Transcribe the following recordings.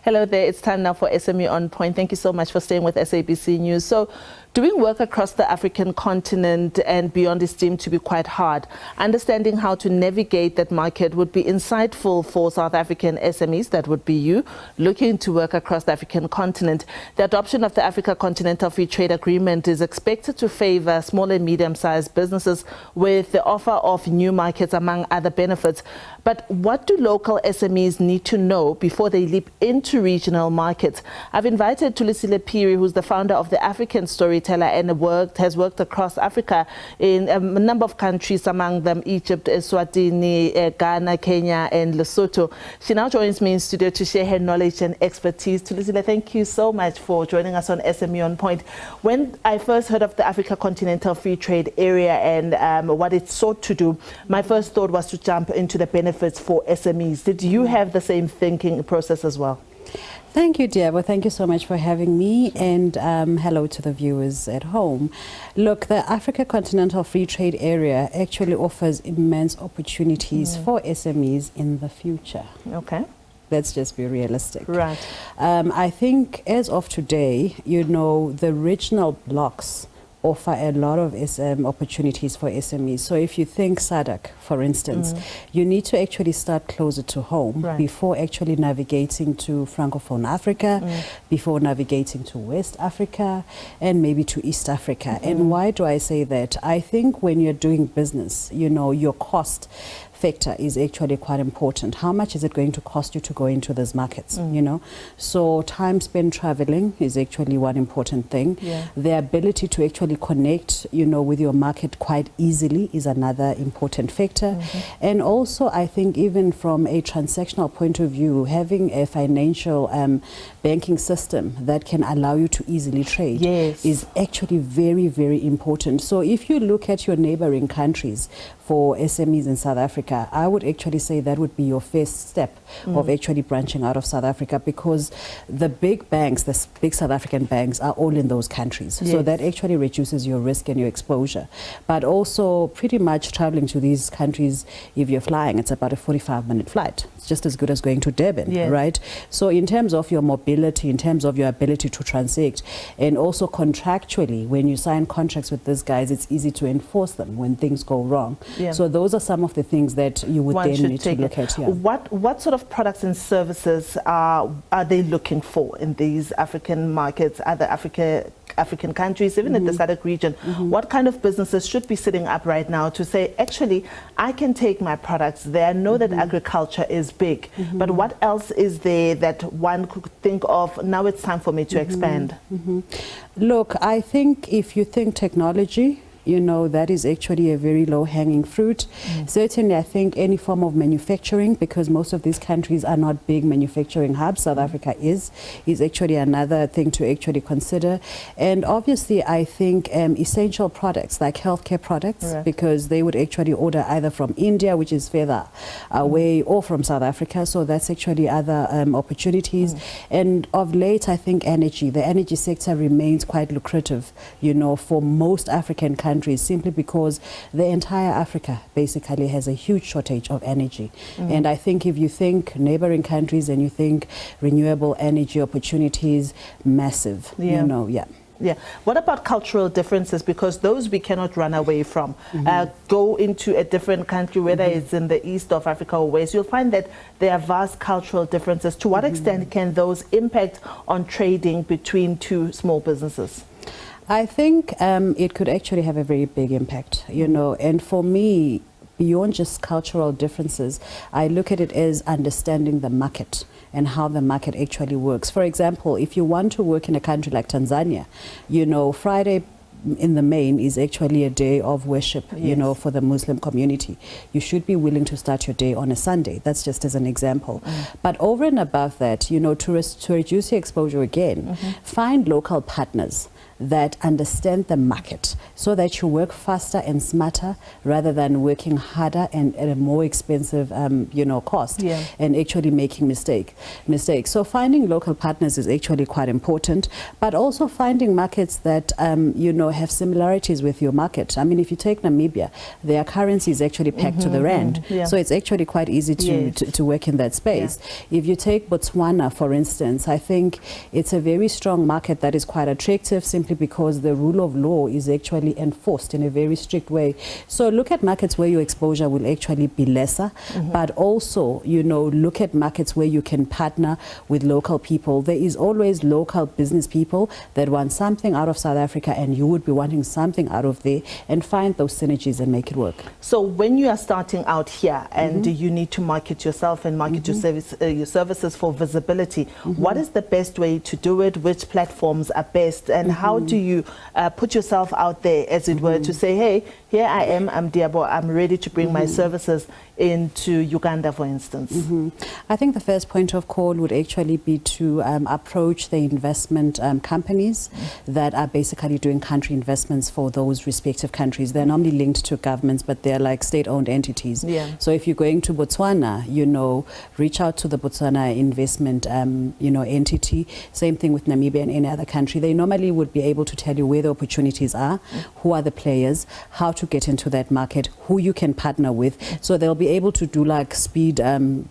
Hello there, it's time now for SME On Point. Thank you so much for staying with SABC News. So, doing work across the African continent and beyond is deemed to be quite hard. Understanding how to navigate that market would be insightful for South African SMEs, that would be you, looking to work across the African continent. The adoption of the Africa Continental Free Trade Agreement is expected to favour small and medium-sized businesses with the offer of new markets, among other benefits. But what do local SMEs need to know before they leap into regional markets? I've invited Thulisile Phiri, who's the founder of the African Storyteller and has worked across Africa in a number of countries, among them Egypt, Eswatini, Ghana, Kenya and Lesotho. She now joins me in studio to share her knowledge and expertise. Thulisile, thank you so much for joining us on SME On Point. When I first heard of the Africa Continental Free Trade Area and what it sought to do, my first thought was to jump into the benefits for SMEs. Did you have the same thinking process as well? Thank you, dear. Well, thank you so much for having me, and hello to the viewers at home. Look, the Africa Continental Free Trade Area actually offers immense opportunities for SMEs in the future. Okay. Let's just be realistic. Right. I think as of today, you know, the regional blocks offer a lot of opportunities for SMEs. So if you think SADC, for instance, you need to actually start closer to home before actually navigating to Francophone Africa, before navigating to West Africa, and maybe to East Africa. And why do I say that? I think when you're doing business, you know, your cost factor is actually quite important. How much is it going to cost you to go into those markets, you know? So time spent traveling is actually one important thing. The ability to actually connect, you know, with your market quite easily is another important factor. And also, I think even from a transactional point of view, having a financial banking system that can allow you to easily trade is actually very, very important. So if you look at your neighboring countries, for SMEs in South Africa, I would actually say that would be your first step of actually branching out of South Africa, because the big banks, the big South African banks, are all in those countries. So that actually reduces your risk and your exposure. But also pretty much traveling to these countries, if you're flying, it's about a 45-minute flight. It's just as good as going to Durban, right? So in terms of your mobility, in terms of your ability to transact, and also contractually, when you sign contracts with these guys, it's easy to enforce them when things go wrong. So those are some of the things that you would then need to look at. What sort of products and services are they looking for in these African markets, other African countries, even in the SADC region? What kind of businesses should be sitting up right now to say, actually, I can take my products there? I know that agriculture is big, but what else is there that one could think of, now it's time for me to expand? Look, I think if you think technology, you know, that is actually a very low-hanging fruit. Certainly, I think any form of manufacturing, because most of these countries are not big manufacturing hubs. South Africa is actually another thing to actually consider. And obviously, I think essential products like healthcare products, because they would actually order either from India, which is further away, or from South Africa. So that's actually other opportunities. And of late, I think the energy sector remains quite lucrative, you know, for most African countries, simply because the entire Africa basically has a huge shortage of energy. And I think if you think neighboring countries and you think renewable energy opportunities, massive, you know, What about cultural differences? Because those we cannot run away from. Go into a different country, whether it's in the east of Africa or west, you'll find that there are vast cultural differences. To what extent can those impact on trading between two small businesses? I think it could actually have a very big impact, you know, and for me, beyond just cultural differences, I look at it as understanding the market and how the market actually works. For example, if you want to work in a country like Tanzania, you know, Friday in the main is actually a day of worship, you know, for the Muslim community. You should be willing to start your day on a Sunday. That's just as an example. But over and above that, you know, to reduce your exposure again, find local partners that understand the market so that you work faster and smarter rather than working harder and at a more expensive cost and actually making mistakes. So finding local partners is actually quite important, but also finding markets that have similarities with your market. I mean, if you take Namibia, their currency is actually pegged to the rand, so it's actually quite easy to work in that space. If you take Botswana, for instance, I think it's a very strong market that is quite attractive simply because the rule of law is actually enforced in a very strict way. So look at markets where your exposure will actually be lesser, but also, look at markets where you can partner with local people. There is always local business people that want something out of South Africa and you would be wanting something out of there, and find those synergies and make it work. So when you are starting out here and you need to market yourself and market your services for visibility, what is the best way to do it? Which platforms are best, and how do you put yourself out there, as it were, to say, hey, here I am, I'm Diabo, I'm ready to bring my services into Uganda, for instance? I think the first point of call would actually be to approach the investment companies that are basically doing country investments for those respective countries. They're normally linked to governments, but they're like state-owned entities. So if you're going to Botswana, reach out to the Botswana investment entity. Same thing with Namibia and any other country. They normally would be able to tell you where the opportunities are, who are the players, how to get into that market, who you can partner with. So they'll be able to do like speed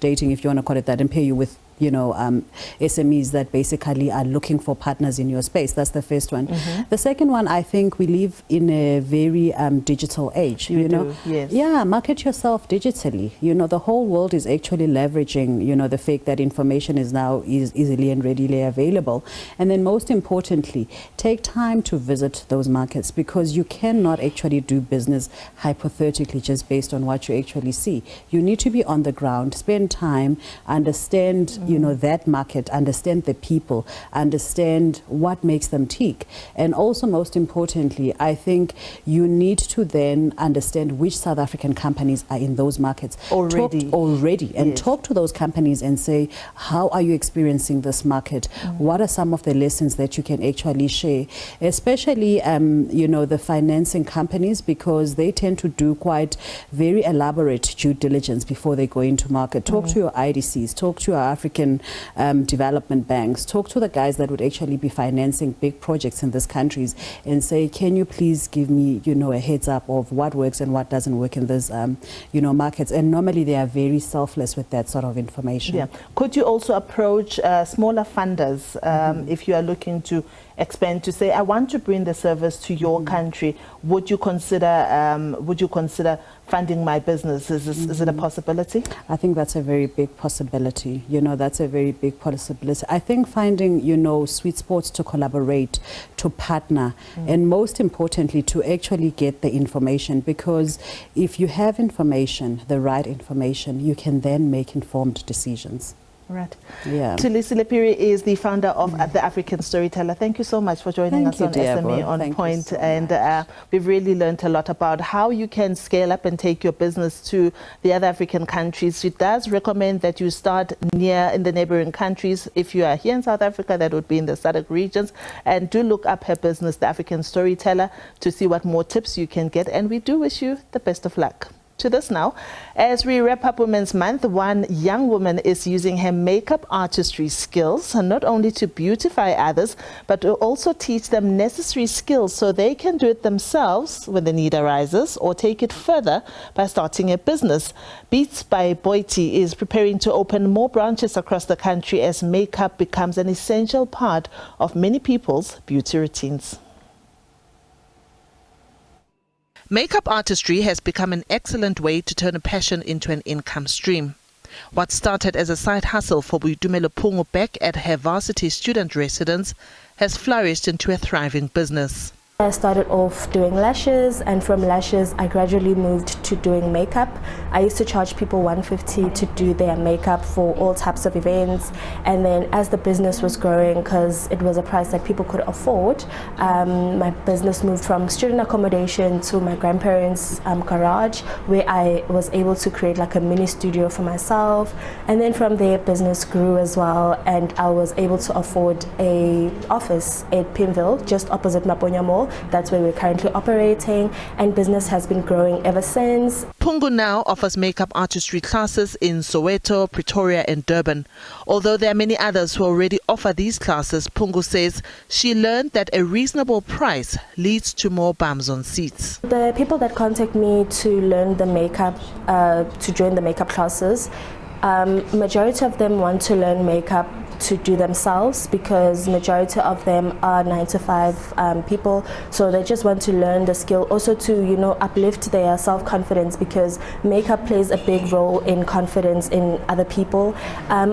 dating, if you want to call it that, and pay you with SMEs that basically are looking for partners in your space. That's the first one. The second one, I think we live in a very digital age. Yeah, market yourself digitally. The whole world is actually leveraging, the fact that information is now easily and readily available. And then most importantly, take time to visit those markets, because you cannot actually do business hypothetically just based on what you actually see. You need to be on the ground, spend time, understand that market, understand the people, understand what makes them tick. And also, most importantly, I think you need to then understand which South African companies are in those markets already, and talk to those companies and say, how are you experiencing this market? What are some of the lessons that you can actually share? Especially, the financing companies, because they tend to do quite very elaborate due diligence before they go into market. Talk to your IDCs, talk to your African development banks, talk to the guys that would actually be financing big projects in these countries, and say, can you please give me, a heads up of what works and what doesn't work in these, markets. And normally they are very selfless with that sort of information. Could you also approach smaller funders if you are looking to expand, to say, I want to bring the service to your country? Would you consider funding my business? Is it a possibility? I think that's a very big possibility. That's a very big possibility. I think finding, sweet spots to collaborate, to partner, and most importantly, to actually get the information. Because if you have information, the right information, you can then make informed decisions. Right. Yeah. Thulisile Phiri is the founder of the African Storyteller. Thank you so much for joining us on SME On Point. So and we've really learned a lot about how you can scale up and take your business to the other African countries. She does recommend that you start in the neighboring countries. If you are here in South Africa, that would be in the SADC regions. And do look up her business, the African Storyteller, to see what more tips you can get. And we do wish you the best of luck. To this now, as we wrap up Women's Month, one young woman is using her makeup artistry skills not only to beautify others, but to also teach them necessary skills so they can do it themselves when the need arises, or take it further by starting a business. Beats by Boity is preparing to open more branches across the country as makeup becomes an essential part of many people's beauty routines. Makeup artistry has become an excellent way to turn a passion into an income stream. What started as a side hustle for Boitumelo Pungo back at her varsity student residence has flourished into a thriving business. I started off doing lashes, and from lashes I gradually moved to doing makeup. I used to charge people $150 to do their makeup for all types of events. And then as the business was growing, because it was a price that people could afford, my business moved from student accommodation to my grandparents' garage, where I was able to create like a mini studio for myself. And then from there, business grew as well, and I was able to afford a office at Pimville, just opposite Maponya Mall. That's where we're currently operating, and business has been growing ever since. Pungu now offers makeup artistry classes in Soweto, Pretoria and Durban. Although there are many others who already offer these classes, Pungu says she learned that a reasonable price leads to more bums on seats. The people that contact me to learn the makeup, to join the makeup classes, majority of them want to learn makeup to do themselves, because majority of them are 9-to-5 people, so they just want to learn the skill, also to, you know, uplift their self-confidence, because makeup plays a big role in confidence in other people.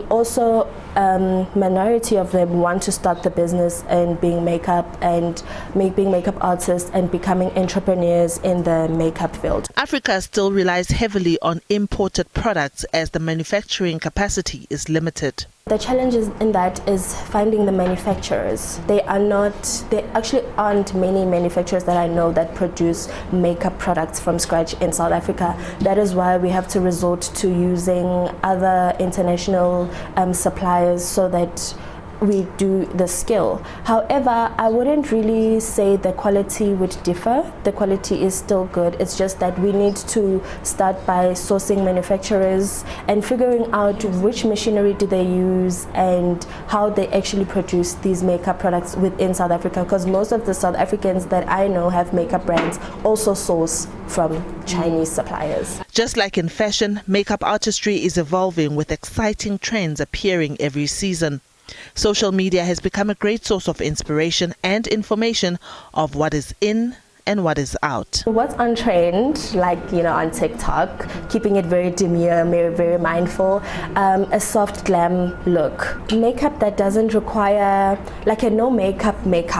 Also, minority of them want to start the business and being makeup and being makeup artists and becoming entrepreneurs in the makeup field. Africa still relies heavily on imported products as the manufacturing capacity is limited. The challenge in that is finding the manufacturers. There actually aren't many manufacturers that I know that produce makeup products from scratch in South Africa. That is why we have to resort to using other international suppliers so that we do the skill. However, I wouldn't really say the quality would differ. The quality is still good. It's just that we need to start by sourcing manufacturers and figuring out which machinery do they use and how they actually produce these makeup products within South Africa, because most of the South Africans that I know have makeup brands also source from Chinese suppliers. Just like in fashion, makeup artistry is evolving with exciting trends appearing every season. Social media has become a great source of inspiration and information of what is in and what is out. What's on trend, like, you know, on TikTok, keeping it very demure, very mindful, a soft glam look. Makeup that doesn't require, like a no makeup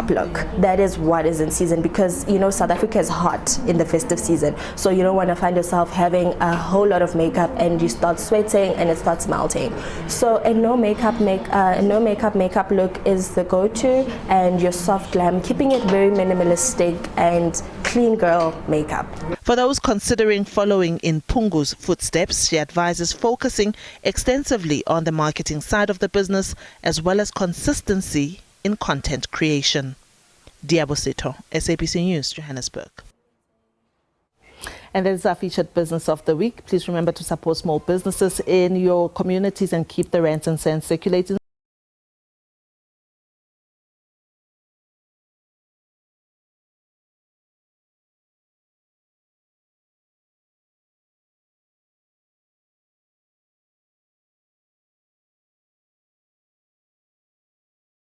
look. That is what is in season, because, you know, South Africa is hot in the festive season. So you don't want to find yourself having a whole lot of makeup and you start sweating and it starts melting. So a no makeup look is the go-to, and your soft glam, keeping it very minimalistic and clean girl makeup. For those considering following in Pungu's footsteps, she advises focusing extensively on the marketing side of the business as well as consistency in content creation. Diabo Seto, SABC News, Johannesburg. And that is our featured business of the week. Please remember to support small businesses in your communities and keep the rand and cents circulating.